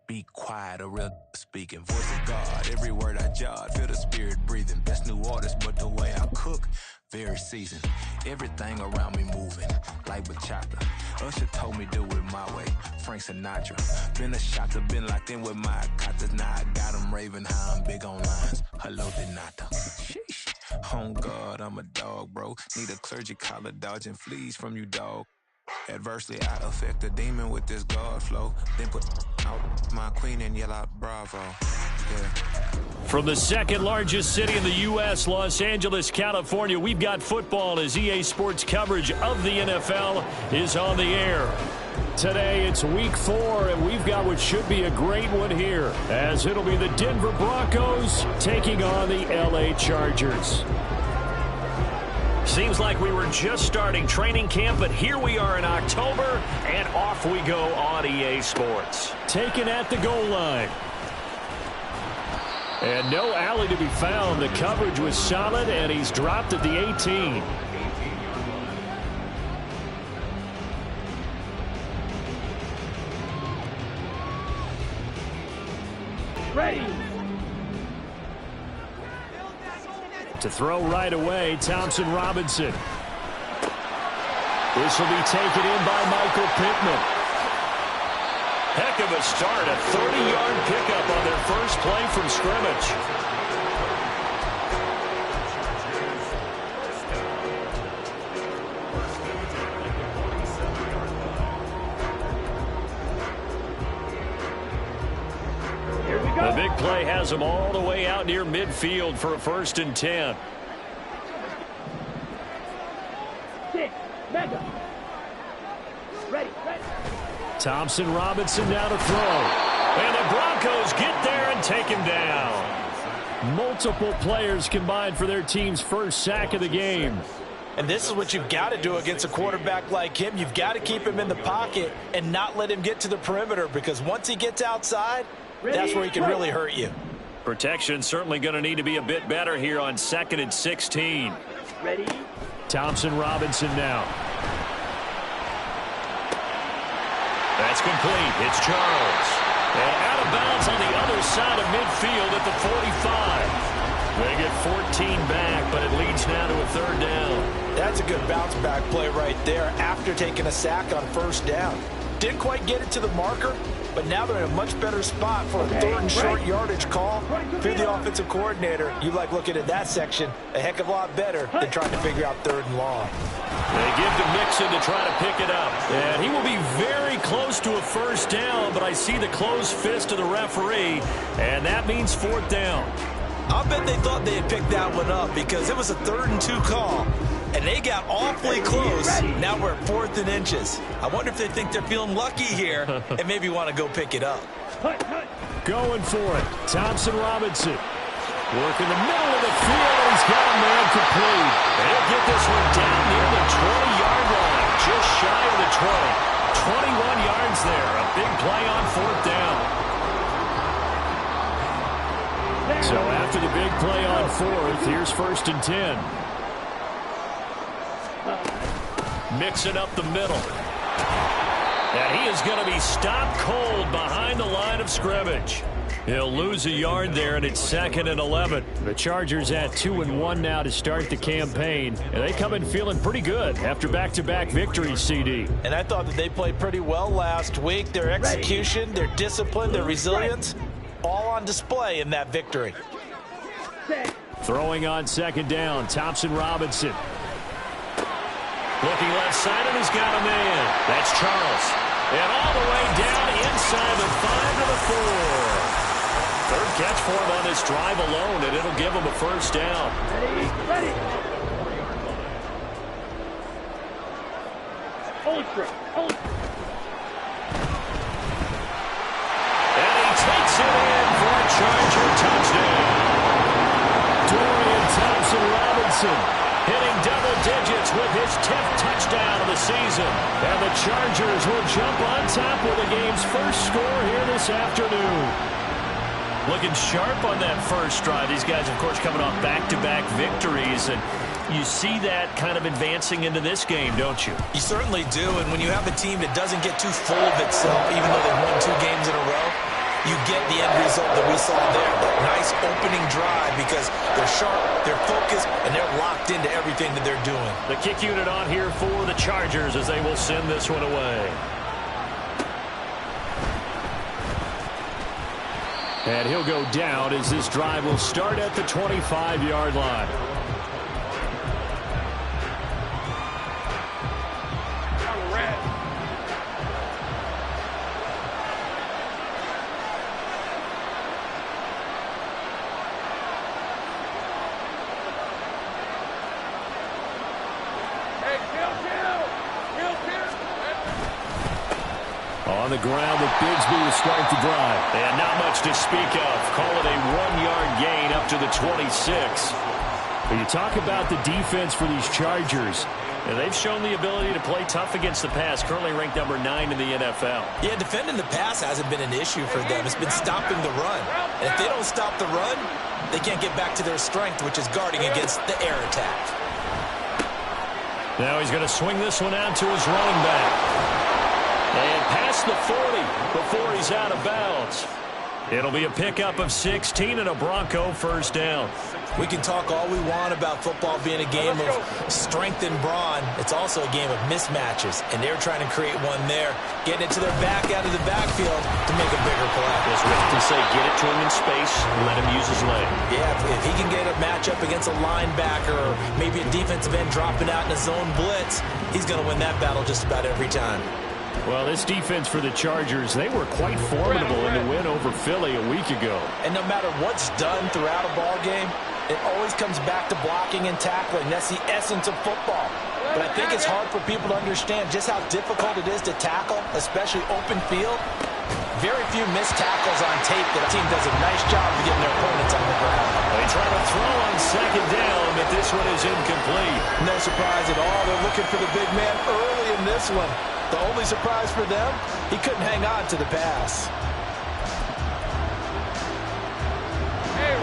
Be quiet, a real speaking. Voice of God, every word I jot. Feel the spirit breathing. Best new artist, but the way I cook, very seasoned. Everything around me moving, like bachata. Usher told me do it my way. Frank Sinatra. Been a shotter, been locked in with my cotters. Now I got them raving how I'm big on lines. Hello, Denata. Sheesh. On God, I'm a dog, bro. Need a clergy collar, dodging fleas from you, dog. Adversely, I affect a demon with this God flow. Then put out my queen and yell out bravo. Yeah. From the second largest city in the U.S., Los Angeles, California, we've got football as EA Sports coverage of the NFL is on the air. Today, it's week 4, and we've got what should be a great one here, as it'll be the Denver Broncos taking on the L.A. Chargers. Seems like we were just starting training camp, but here we are in October, and off we go on EA Sports. Taken at the goal line. And no alley to be found. The coverage was solid, and he's dropped at the 18. Ready. To throw right away, Thompson Robinson. This will be taken in by Michael Pittman. Heck of a start, a 30-yard pickup on their first play from scrimmage. The big play has them all the way out near midfield for a 1st and 10. Ready. Thompson Robinson now to throw. And the Broncos get there and take him down. Multiple players combined for their team's first sack of the game. And this is what you've got to do against a quarterback like him. You've got to keep him in the pocket and not let him get to the perimeter, because once he gets outside, that's where he can really hurt you. Protection certainly going to need to be a bit better here on 2nd and 16. Ready. Thompson Robinson now. That's complete. It's Charles. And out of bounds on the other side of midfield at the 45. They get 14 back, but it leads now to a 3rd down. That's a good bounce back play right there after taking a sack on 1st down. Didn't quite get it to the marker, but now they're in a much better spot for a 3rd and short yardage call. If you're the offensive coordinator, you like looking at that section a heck of a lot better than trying to figure out 3rd and long. They give to Mixon to try to pick it up. And he will be very close to a 1st down, but I see the closed fist of the referee, and that means 4th down. I'll bet they thought they had picked that one up, because it was a 3rd and 2 call, and they got awfully close. Now we're at 4th and inches. I wonder if they think they're feeling lucky here and maybe want to go pick it up. Going for it. Thompson Robinson. Working the middle of the field, and he's got a man complete. And he'll get this one down near the 20-yard line, just shy of the 20. 21 yards there. A big play on 4th down. So after the big play on 4th, here's 1st and 10. Mixing up the middle. And he is going to be stopped cold behind the line of scrimmage. He'll lose a yard there, and it's 2nd and 11. The Chargers at 2-1 now to start the campaign. And they come in feeling pretty good after back-to-back victories, CD. And I thought that they played pretty well last week. Their execution, their discipline, their resilience, all on display in that victory. Throwing on 2nd down, Thompson Robinson. Looking left side, and he's got a man. That's Charles. And all the way down inside the 5 to the 4. 3rd catch for him on this drive alone, and it'll give him a 1st down. Ready. Hold straight. And he takes it in for a Charger touchdown. Dorian Thompson-Robinson hitting double digits with his 10th touchdown of the season. And the Chargers will jump on top with the game's first score here this afternoon. Looking sharp on that first drive. These guys, of course, coming off back-to-back victories, and you see that kind of advancing into this game, don't you? You certainly do, and when you have a team that doesn't get too full of itself, even though they've won 2 games in a row, result that we saw there. That nice opening drive because they're sharp, they're focused, and they're locked into everything that they're doing. The kick unit on here for the Chargers as they will send this one away. And he'll go down as this drive will start at the 25-yard line. On the ground with Bigsby to start the drive. And not much to speak of. Call it a 1-yard gain up to the 26. When you talk about the defense for these Chargers, they've shown the ability to play tough against the pass, currently ranked number 9 in the NFL. Yeah, defending the pass hasn't been an issue for them. It's been stopping the run. And if they don't stop the run, they can't get back to their strength, which is guarding against the air attack. Now he's going to swing this one out to his running back. And past the 40 before he's out of bounds. It'll be a pickup of 16 and a Bronco first down. We can talk all we want about football being a game of strength and brawn. It's also a game of mismatches, and they're trying to create one there, getting it to their back out of the backfield to make a bigger play. As Rick can say, get it to him in space and let him use his leg. Yeah, if he can get a matchup against a linebacker or maybe a defensive end dropping out in a zone blitz, he's going to win that battle just about every time. Well, this defense for the Chargers, they were quite formidable in the win over Philly a week ago. And no matter what's done throughout a ball game, it always comes back to blocking and tackling. That's the essence of football. But I think it's hard for people to understand just how difficult it is to tackle, especially open field. Very few missed tackles on tape. That team does a nice job of getting their opponents on the ground. They try to throw on second down, but this one is incomplete. No surprise at all. They're looking for the big man early in this one. The only surprise for them, he couldn't hang on to the pass.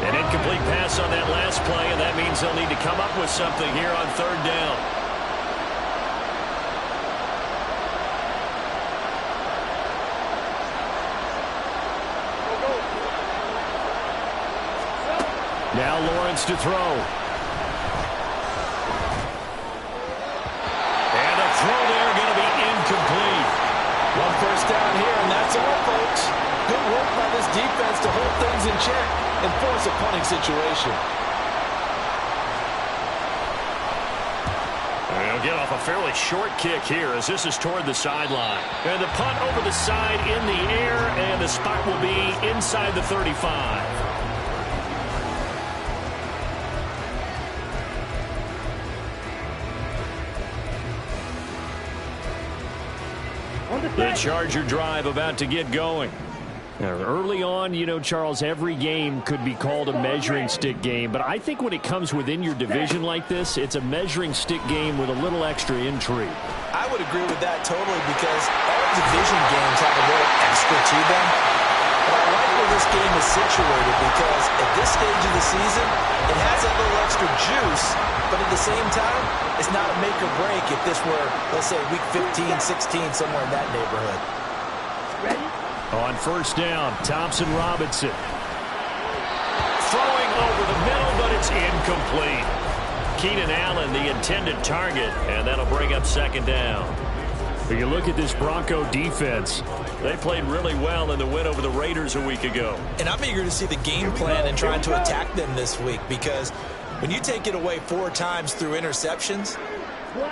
An incomplete pass on that last play, and that means they'll need to come up with something here on third down. Now Lawrence to throw. And a throw there going to be incomplete. One first down here, and that's all, folks. Good work by this defense to hold things in check and force a punting situation. They'll get off a fairly short kick here as this is toward the sideline. And the punt over the side in the air, and the spot will be inside the 35. The Charger drive about to get going. Now, early on, you know, Charles, every game could be called a measuring stick game, but I think when it comes within your division like this, it's a measuring stick game with a little extra intrigue. I would agree with that totally because all division games have a little extra to them. But I like where this game is situated because at this stage of the season, it has that little extra juice, but at the same time, it's not a make or break if this were, let's say, week 15, 16, somewhere in that neighborhood. Ready? On first down, Thompson Robinson. Throwing over the middle, but it's incomplete. Keenan Allen, the intended target, and that'll bring up second down. When you look at this Bronco defense, they played really well in the win over the Raiders a week ago. And I'm eager to see the game plan and trying to attack them this week because when you take it away 4 times through interceptions,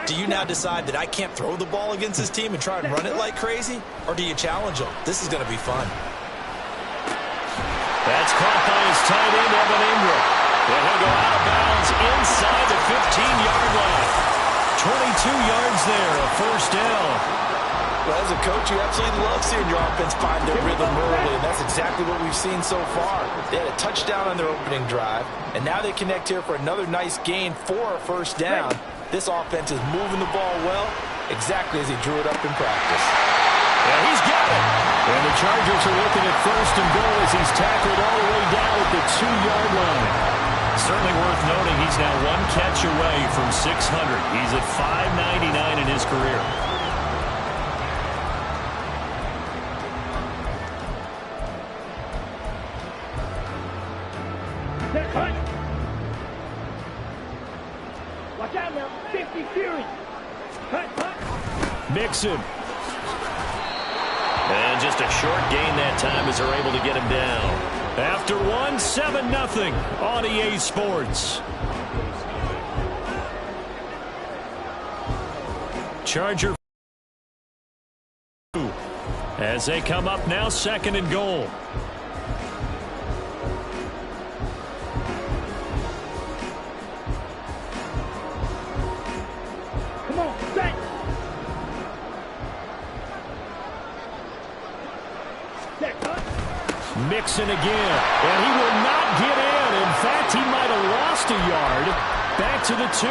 do you now decide that I can't throw the ball against this team and try and run it like crazy? Or do you challenge them? This is going to be fun. That's caught by his tight end, Evan Ingram. And he'll go out of bounds inside the 15-yard line. 22 yards there, a first down. Well, as a coach, you absolutely love seeing your offense find their rhythm early, and that's exactly what we've seen so far. They had a touchdown on their opening drive, and now they connect here for another nice gain for a first down. This offense is moving the ball well, exactly as he drew it up in practice. And he's got it. And the Chargers are looking at first and goal as he's tackled all the way down at the 2-yard line. Certainly worth noting he's now 1 catch away from 600. He's at 599 in his career. Cut. Watch out now. 50 Fury. Cut. Mixon. And just a short gain that time as they're able to get him down. After one, 7-0 on EA Sports. Charger as they come up now, 2nd and goal. Come on, set. Set, cut. Mixon again, and he will not get in. In fact, he might have lost a yard. Back to the 2.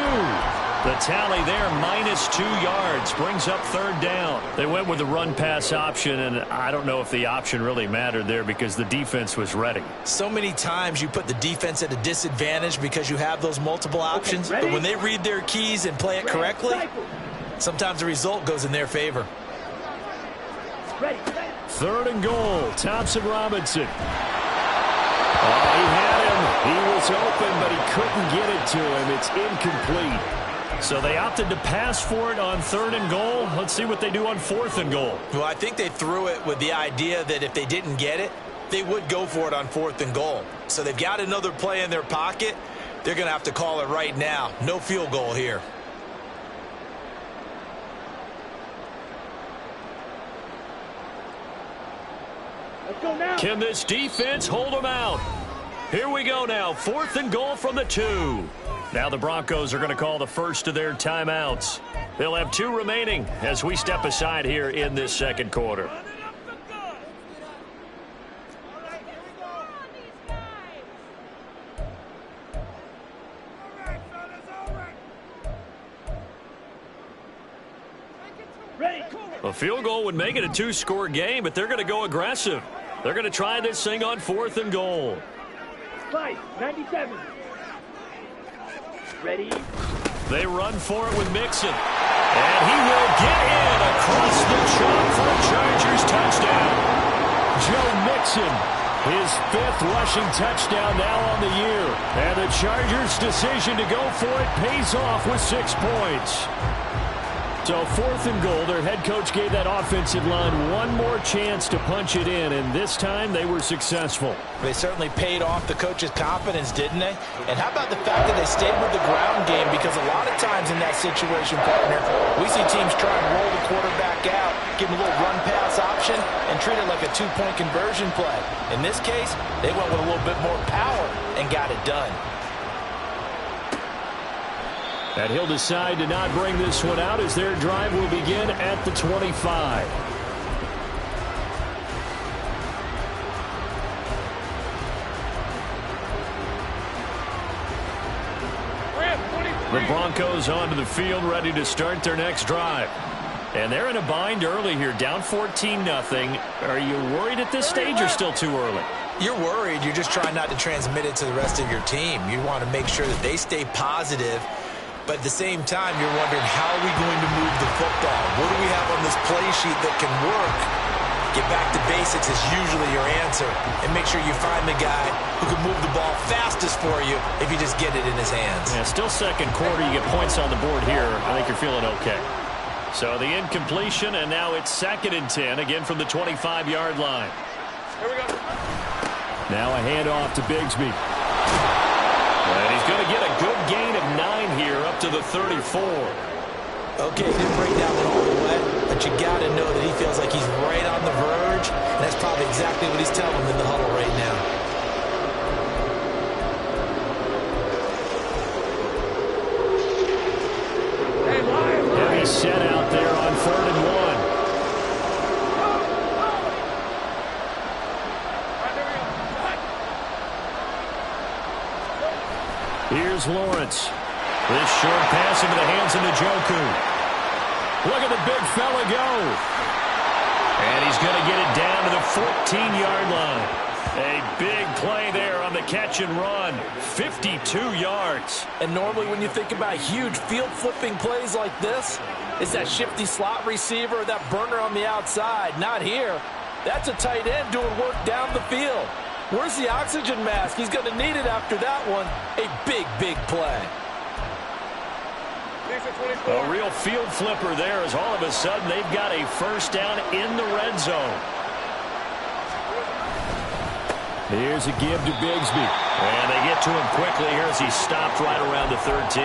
The tally there, -2 yards, brings up 3rd down. They went with the run-pass option, and I don't know if the option really mattered there because the defense was ready. So many times you put the defense at a disadvantage because you have those multiple options. Okay, but when they read their keys and play it correctly, sometimes the result goes in their favor. Ready. 3rd and goal, Thompson Robinson. Oh, he had him. He was open, but he couldn't get it to him. It's incomplete. So they opted to pass for it on 3rd and goal. Let's see what they do on 4th and goal. Well, I think they threw it with the idea that if they didn't get it, they would go for it on 4th and goal. So they've got another play in their pocket. They're going to have to call it right now. No field goal here. Let's go now. Can this defense hold them out? Here we go now. 4th and goal from the 2. Now the Broncos are going to call the first of their timeouts. They'll have 2 remaining as we step aside here in this 2nd quarter. Ready. A field goal would make it a 2-score game, but they're going to go aggressive. They're going to try this thing on 4th and goal. Slice. 97. Ready. They run for it with Mixon. And he will get in across the chalk for a Chargers touchdown. Joe Mixon, his 5th rushing touchdown now on the year. And the Chargers' decision to go for it pays off with 6 points. So 4th and goal, their head coach gave that offensive line one more chance to punch it in, and this time they were successful. They certainly paid off the coach's confidence, didn't they? And how about the fact that they stayed with the ground game? Because a lot of times in that situation, partner, we see teams try and roll the quarterback out, give him a little run-pass option, and treat it like a 2-point conversion play. In this case, they went with a little bit more power and got it done. And he'll decide to not bring this one out as their drive will begin at the 25. The Broncos onto the field ready to start their next drive. And they're in a bind early here, down 14-0. Are you worried at this stage or still too early? You're worried. You're just trying not to transmit it to the rest of your team. You want to make sure that they stay positive. But at the same time, you're wondering, how are we going to move the football? What do we have on this play sheet that can work? Get back to basics is usually your answer. And make sure you find the guy who can move the ball fastest for you if you just get it in his hands. Yeah, still 2nd quarter. You get points on the board here. I think you're feeling okay. So the incompletion, and now it's 2nd and 10, again from the 25-yard line. Here we go. Now a handoff to Bigsby. And he's going to get a good gain of 9 here up to the 34. Okay, didn't break down all the way, but you got to know that he feels like he's right on the verge, and that's probably exactly what he's telling him in the huddle right now. Heavy set out there on 3rd and 1. Here's Lawrence. This short pass into the hands of Njoku. Look at the big fella go. And he's going to get it down to the 14-yard line. A big play there on the catch and run. 52 yards. And normally when you think about huge field-flipping plays like this, it's that shifty slot receiver or that burner on the outside. Not here. That's a tight end doing work down the field. Where's the oxygen mask? He's going to need it after that one. A big, big play. A real field flipper there as all of a sudden they've got a first down in the red zone. Here's a give to Bigsby. And they get to him quickly here as he stopped right around the 13.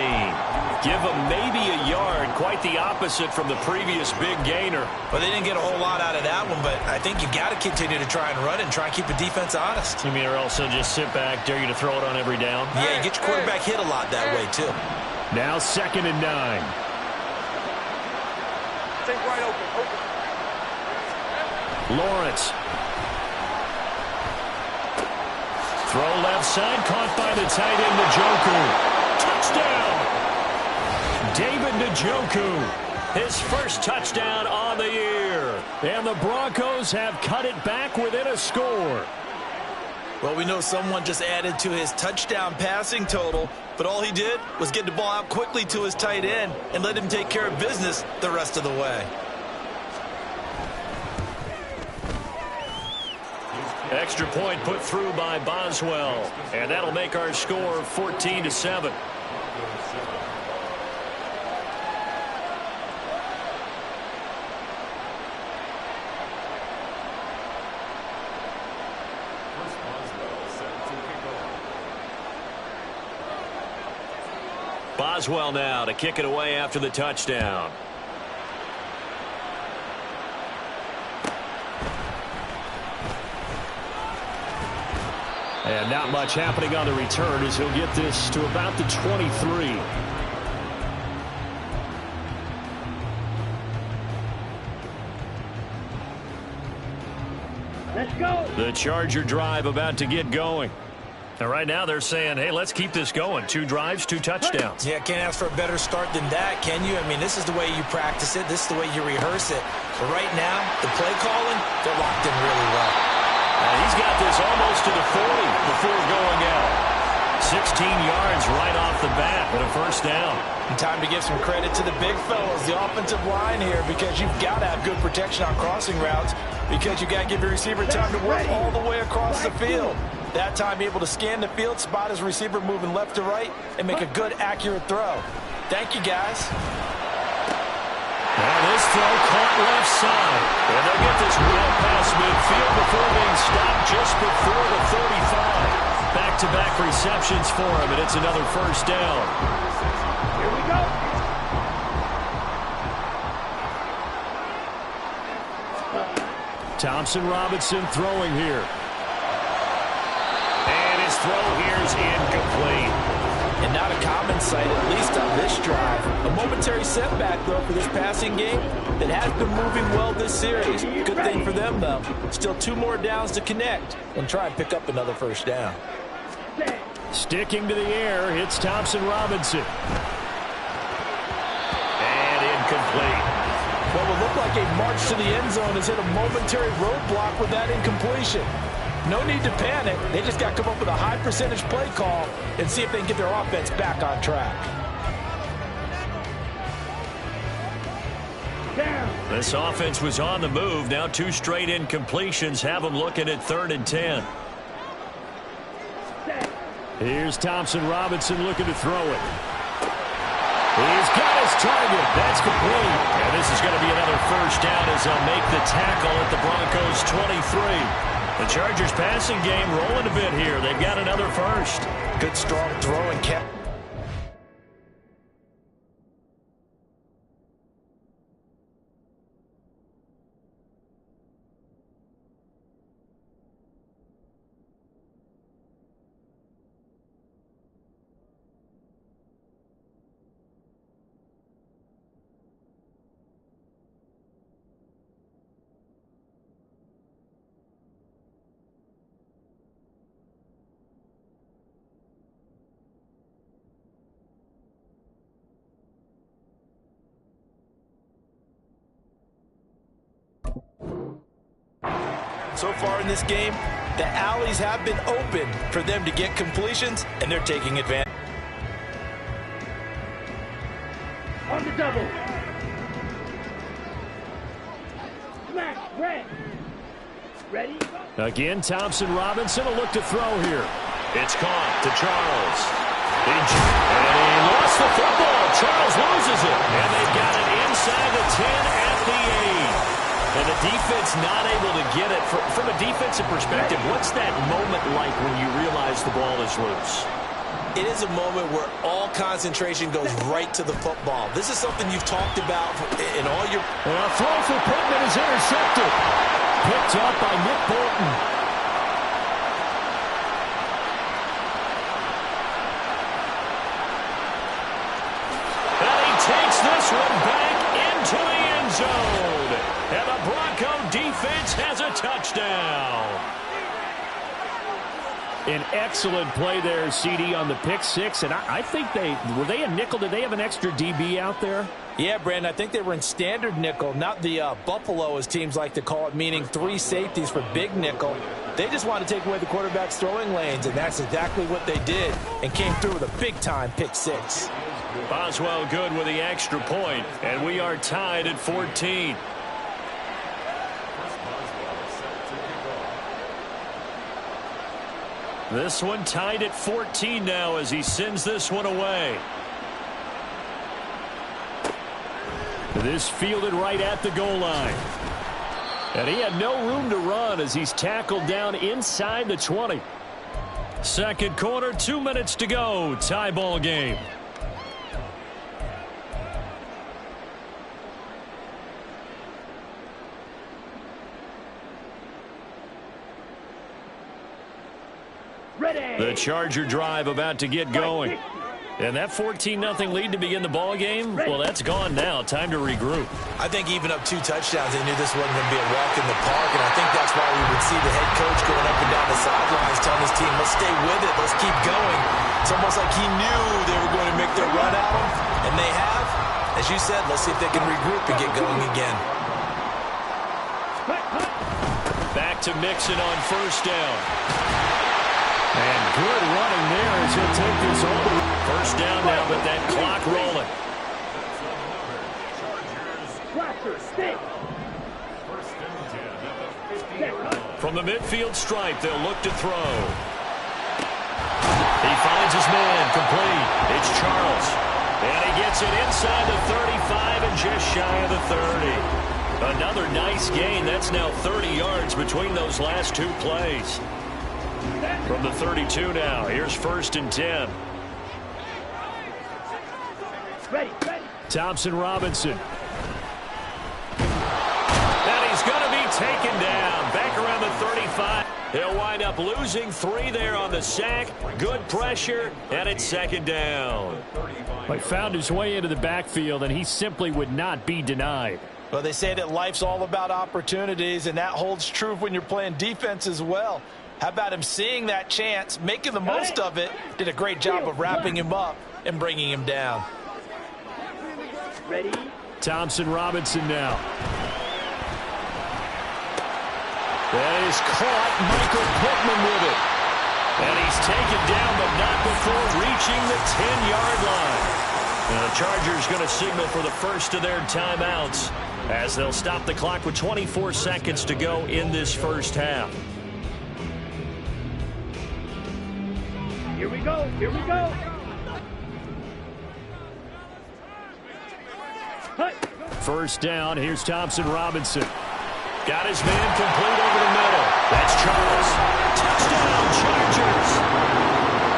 Give him maybe a yard, quite the opposite from the previous big gainer. Well, they didn't get a whole lot out of that one, but I think you've got to continue to try and run and try and keep the defense honest. You mean or else they'll just sit back, dare you to throw it on every down? Yeah, you get your quarterback hit a lot that way, too. Now 2nd and 9. Take wide open. Lawrence. Throw left side, caught by the tight end, Njoku. Touchdown! David Njoku, his first touchdown on the year. And the Broncos have cut it back within a score. Well, we know someone just added to his touchdown passing total, but all he did was get the ball out quickly to his tight end and let him take care of business the rest of the way. Extra point put through by Boswell, and that'll make our score 14-7. Boswell now to kick it away after the touchdown. And not much happening on the return as he'll get this to about the 23. Let's go. The Charger drive about to get going. And right now they're saying, hey, let's keep this going. 2 drives, 2 touchdowns. Yeah, can't ask for a better start than that, can you? I mean, this is the way you practice it. This is the way you rehearse it. But right now, the play calling, they're locked in really well. He's got this almost to the 40 before going out. 16 yards right off the bat with a first down. And time to give some credit to the big fellas, the offensive line here, because you've got to have good protection on crossing routes, because you've got to give your receiver time to work all the way across the field. That time able to scan the field, spot his receiver moving left to right, and make a good, accurate throw. Thank you, guys. Now this throw caught left side. And they'll get this well past midfield before being stopped just before the 35. Back-to-back receptions for him, and it's another first down. Here we go. Thompson Robinson throwing here. And his throw here is incomplete. And not a common sight, at least on this drive. A momentary setback, though, for this passing game that has been moving well this series. Good thing for them, though. Still 2 more downs to connect and try and pick up another first down. Sticking to the air, hits Thompson Robinson. And incomplete. What will look like a march to the end zone has hit a momentary roadblock with that incompletion. No need to panic. They just got to come up with a high percentage play call and see if they can get their offense back on track. This offense was on the move. Now 2 straight incompletions have them looking at 3rd and 10. Here's Thompson Robinson looking to throw it. He's got his target. That's complete. And this is going to be another first down as they'll make the tackle at the Broncos 23. The Chargers passing game rolling a bit here. They've got another first. Good strong throw and kept. So far in this game, the alleys have been open for them to get completions, and they're taking advantage. On the double. Smash, red. Ready? Again, Thompson Robinson will look to throw here. It's caught to Charles. And he lost the football. Charles loses it. And they've got it inside the 10 at the 8. And the defense not able to get it. From a defensive perspective, what's that moment like when you realize the ball is loose? It is a moment where all concentration goes right to the football. This is something you've talked about in all your... Throw for Pittman is intercepted. Picked up by Nick Bolton. And he takes this one back into the end zone. And the Bronco defense has a touchdown. An excellent play there, CD, on the pick six. And I think were they a nickel? Did they have an extra DB out there? Yeah, Brandon, I think they were in standard nickel, not the Buffalo, as teams like to call it, meaning 3 safeties for big nickel. They just wanted to take away the quarterback's throwing lanes, and that's exactly what they did, and came through with a big-time pick six. Boswell good with the extra point, and we are tied at 14. This one tied at 14 now as he sends this one away. This fielded right at the goal line. And he had no room to run as he's tackled down inside the 20. Second quarter, 2 minutes to go. Tie ball game. The Charger drive about to get going. And that 14-0 lead to begin the ball game, well, that's gone now. Time to regroup. I think even up 2 touchdowns, they knew this wasn't going to be a walk in the park, and I think that's why we would see the head coach going up and down the sidelines telling his team, let's stay with it, let's keep going. It's almost like he knew they were going to make their run at him, and they have. As you said, let's see if they can regroup and get going again. Back to Mixon on first down. And good running there as he'll take this over. First down now, but that clock rolling. From the midfield stripe, they'll look to throw. He finds his man, complete. It's Charles. And he gets it inside the 35 and just shy of the 30. Another nice gain. That's now 30 yards between those last 2 plays. From the 32 now, here's 1st and 10. Ready. Thompson Robinson. And he's going to be taken down. Back around the 35. He'll wind up losing 3 there on the sack. Good pressure, and it's 2nd down. He found his way into the backfield, and he simply would not be denied. Well, they say that life's all about opportunities, and that holds true when you're playing defense as well. How about him seeing that chance, making the most of it, did a great job of wrapping him up and bringing him down. Ready. Thompson Robinson now. That is caught. Michael Pittman with it. And he's taken down, but not before reaching the 10-yard line. And the Chargers going to signal for the first of their timeouts as they'll stop the clock with 24 seconds to go in this first half. Here we go. First down, here's Thompson Robinson. Got his man complete over the middle. That's Charles.